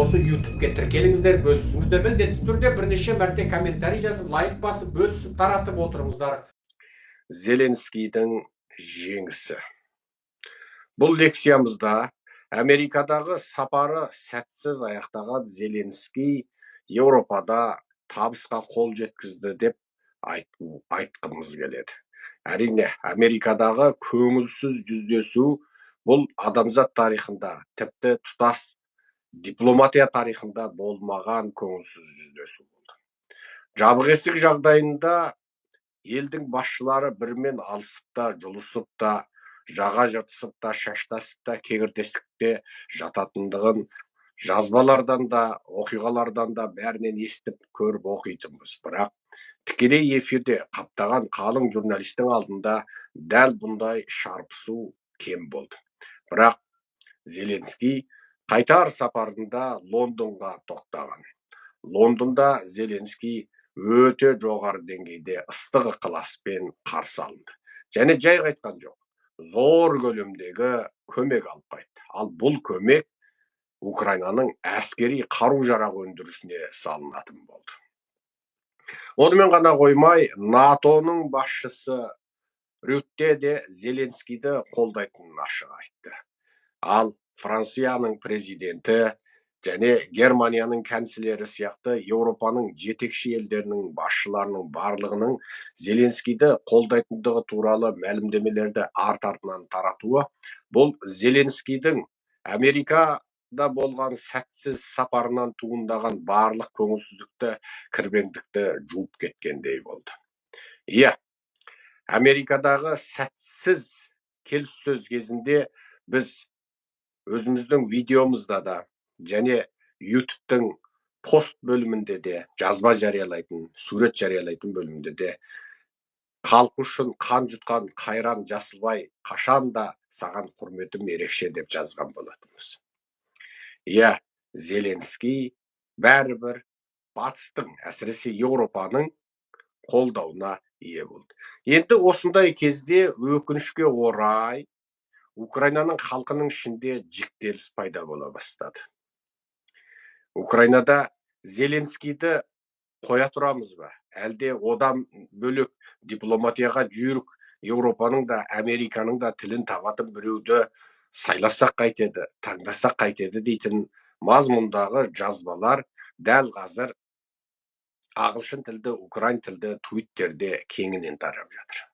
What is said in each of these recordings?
осы YouTube-ке тіркеліңіздер, бөлісіңіздер, міндетті түрде бірнеше мәрте комментарий жазып, лайк басып, бөлісіп, таратып отырыңыздар. Зеленскийдің жеңісі. Бұл лекциямызда Америкадағы сапары сәтсіз аяқтаған Зеленский Еуропада табысқа қол жеткізді деп айтқымыз келеді. Әрине, Америкадағы көңілсіз жүздесу бұл адамзат тарихында, тіпті тұтас дипломатия тарихында болмаған көңілсіз жүздесу болды. Жабық есік жағдайында елдің басшылары бірімен алысып та, жұлысып та, жаға жыртысып та, шаштасып та, кегіртесікте жататындығын жазбалардан да, оқиғалардан да бәрінен естіп көріп оқитынбыз. Бірақ тікелей эфирде қаптаған қалың журналистің алдында дәл бұндай шарпысу кем болды. Бірақ Зеленский қайтар сапарында Лондонға тоқтаған. Лондонда Зеленский өте жоғары деңгейде ыстық ықыласпен қарсы алынды. Және жай қайтқан жоқ. Зор көлемдегі көмек алып қайтты. Ал бұл көмек Украинаның әскери қару-жарақ өндірісіне салынатын болды. Онымен ғана қоймай, НАТО-ның басшысы Рютте де Зеленскийді қолдайтынын ашық айтты. Ал Францияның президенті және Германияның канцлері сияқты Еуропаның жетекші елдерінің басшыларының барлығының Зеленскийді қолдайтындығы туралы мәлімдемелерді арт-артынан таратуы, бұл Зеленскийдің Америкада болған сәтсіз сапарынан туындаған барлық көңілсіздікті, кірбеңдікті жуып кеткендей болды. Иә, Америкадағы сәтсіз келіссөз кезінде біз өзіміздің видеомызда да және YouTube-тың пост бөлімінде де, жазба жариялайтын, сурет жариялайтын бөлімінде де халық үшін қан жұтқан Қайран Жасылбай қашан да саған құрметім ерекше деп жазған болатынбыз. Иә, Зеленский бәрібір батыстың, әсіресе Еуропаның қолдауына ие болды. Енді осындай кезде өкінішке орай Украинаның халқының ішінде жіктеліс пайда бола бастады. Украинада Зеленскийді қоя тұрамыз ба? Әлде одан бөлек дипломатияға жүйрік Еуропаның да, Американың да тілін табатын біреуді сайласақ қайтеді, таңдасақ қайтеді дейтін мазмұндағы жазбалар дәл қазір ағылшын тілді, украин тілді твиттерде кеңінен тарап жатыр.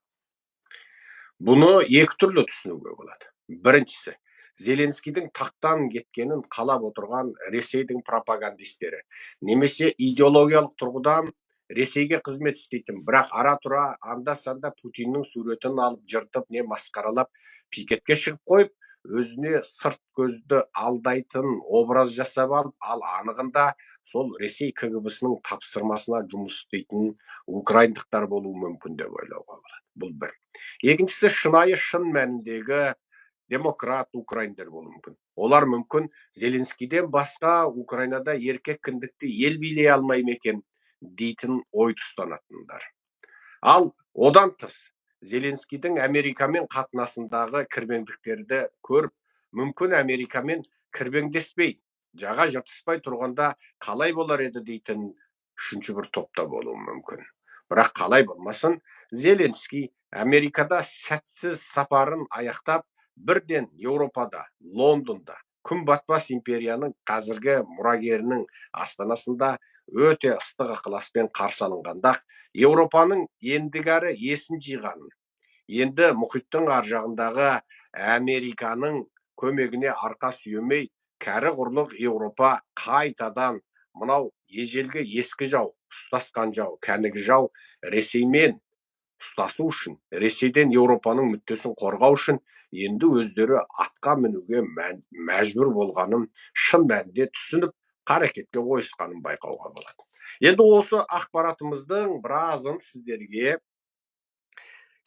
Бұны екі түрлі түсінуге болады. Біріншісі, Зеленскийдің тақтан кеткенін қалап отырған Ресейдің пропагандистері, немесе идеологиялық тұрғыдан Ресейге қызмет істейтін, бірақ ара-тұра анда-санда Путиннің суретін алып жыртып, не масқаралап, пикетке шығып қойып, өзіне сырт көзді алдайтын образ жасап алып, ал анығында сол Ресей КГБ-сінің тапсырмасына жұмыс істейтін украиндықтар болуы мүмкін деп ойлауға болады. Бұл бір. Екіншісі, шынайы шын мәніндегі демократ украиндер болуы мүмкін. Олар мүмкін Зеленскийден басқа Украинада еркек кіндікті ел билей алмай ма екен дейтін ой тұстанатындар. Ал одан тыс, Зеленскийдің Америкамен қатынасындағы кірбеңдіктерді көріп, мүмкін Америкамен кірбеңдеспей, жаға жыртыспай тұрғанда қалай болар еді дейтін үшінші бір топта болуы мүмкін. Бірақ қалай болмасын, Зеленский Америкада сәтсіз сапарын аяқтап, бірден Еуропада, Лондонда, күн батпас империяның қазіргі мұрагерінің астанасында өте ыстық ықыласпен қарсы алынғанда, Еуропаның ендігәрі есін жиғанын, енді мұхиттың ар жағындағы Американың көмегіне арқа сүйемей, кәрі құрлық Еуропа қайтадан мынау ежелгі ескі жау, ұстасқан жау, кәнігі жау Ресеймен ұстасу үшін, Ресейден Еуропаның мүддесін қорғау үшін енді өздері атқа мінуге мәжбүр болғанын шын мәнінде түсініп, қарекетке ойысқанын байқауға болады. Енді осы ақпаратымыздың біразын сіздерге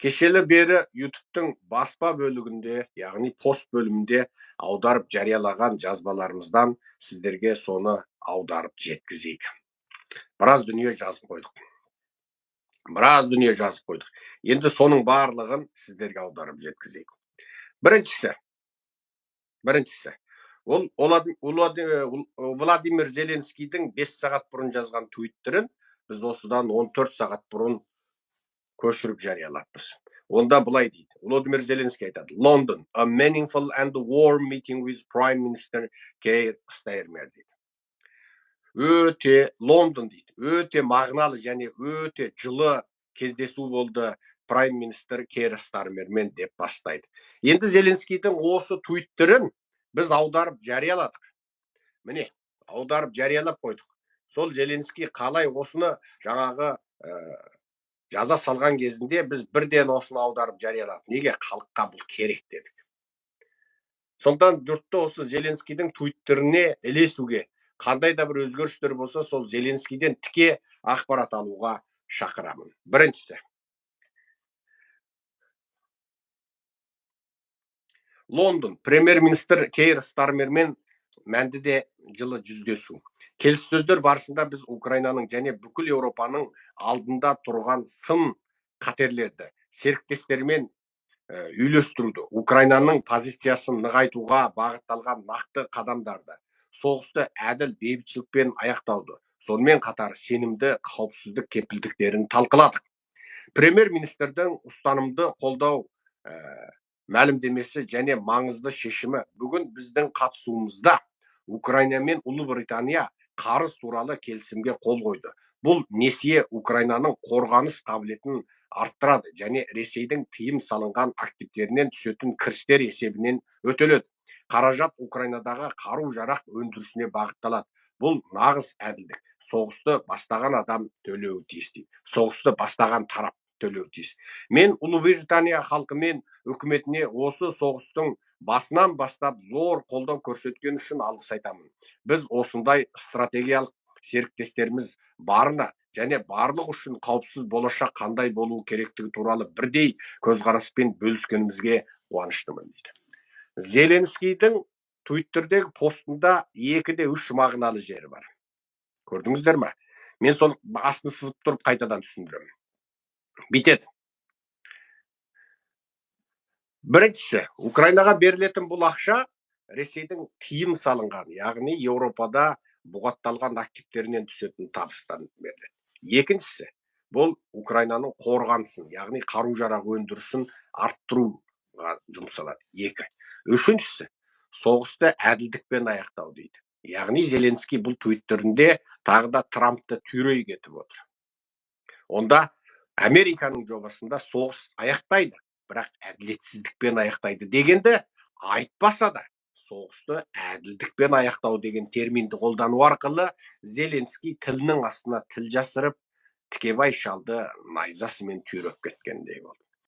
кешелі бері YouTube-тың баспа бөлігінде, яғни пост бөлімінде аударып жариялаған жазбаларымыздан сіздерге соны аударып жеткізейік. Біраз дүние жазып қойдық. Енді соның барлығын сіздерге аударып жеткізейік. Біріншісі, Ол Владимир Зеленскийдің 5 сағат бұрын жазған твиттерін біз осыдан 14 сағат бұрын көшіріп жариялаппыз. Онда былай дейді. Владимир Зеленский айтады: London, a meaningful and warm meeting with Prime Minister Keir Starmer дейді. Өте Лондон дейді. Өте мағыналы және өте жылы кездесу болды Prime Minister Keir Starmerмен деп бастайды. Енді Зеленскийдің осы твиттерін біз аударып жарияладық. Міне, аударып жариялап қойдық. Сол Зеленский қалай осыны жаңағы жаза салған кезінде біз бірден осыны аударып жарияладық. Неге? Халыққа бұл керек дедік. Сондықтан жұртты осы Зеленскийдің твиттеріне ілесуге, қандай да бір өзгерістер болса, сол Зеленскийден тіке ақпарат алуға шақырамын. Біріншісі, Лондон, премьер-министр Кейр Стармермен мәндіде жылы жүздесу. Келіссөздер барысында біз Украинаның және бүкіл Еуропаның алдында тұрған сын қатерлерді серіктестермен үйлестіруді, Украинаның позициясын нығайтуға бағытталған нақты қадамдарды, соғысты әділ бейбітшілікпен аяқтауды, сонымен қатар сенімді қауіпсіздік кепілдіктерін талқыладық. Премьер-министрдің ұстанымды қолдау мәлімдемесі және маңызды шешімі бүгін біздің қатысуымызда Украина мен Ұлыбритания қарыз туралы келісімге қол қойды. Бұл несие Украинаның қорғаныс қабілетін арттырады және Ресейдің тыйым салынған активтерінен түсетін кірістер есебінен өтеледі. Қаражат Украинадағы қару-жарақ өндірісіне бағытталады. Бұл нағыз әділдік. Соғысты бастаған адам төлеуі тиіс дейді. Соғысты бастаған тарап төлеуі тиіс. Мен Ұлыбритания халқы мен үкіметіне осы соғыстың басынан бастап зор қолдау көрсеткен үшін алғыс айтамын. Біз осындай стратегиялық серіктестеріміз барына және барлық үшін қауіпсіз болашақ қандай болуы керектігі туралы бірдей көзқараспен бөліскенімізге қуаныштымын дейді. Зеленскийдің твиттердегі постында 2-3 мағыналы жері бар. Көрдіңіздер ме? Мен сол астын сызып тұрып қайтадан түсіндіремін. Битеді. Біріншісі, Украинаға берілетін бұл ақша Ресейдің тыйым салынған, яғни Еуропада бұғатталған активтерінен түсетін табыстан беріледі. Екіншісі, бұл Украинаның қорғанысын, яғни қару-жарақ өндірісін арттыруға жұмсалады. Үшіншісі, соғысты әділдікпен аяқтау дейді. Яғни Зеленский бұл твиттерінде тағы да Трампты түйрей кетіп отыр. Онда Американың жобасында соғыс аяқтайды, бірақ әділетсіздікпен аяқтайды дегенді айтпаса да, соғысты әділдікпен аяқтау деген терминді қолдану арқылы Зеленский тілінің астына тіл жасырып, Тікебай шалды найзасымен түйреп кеткендей болды.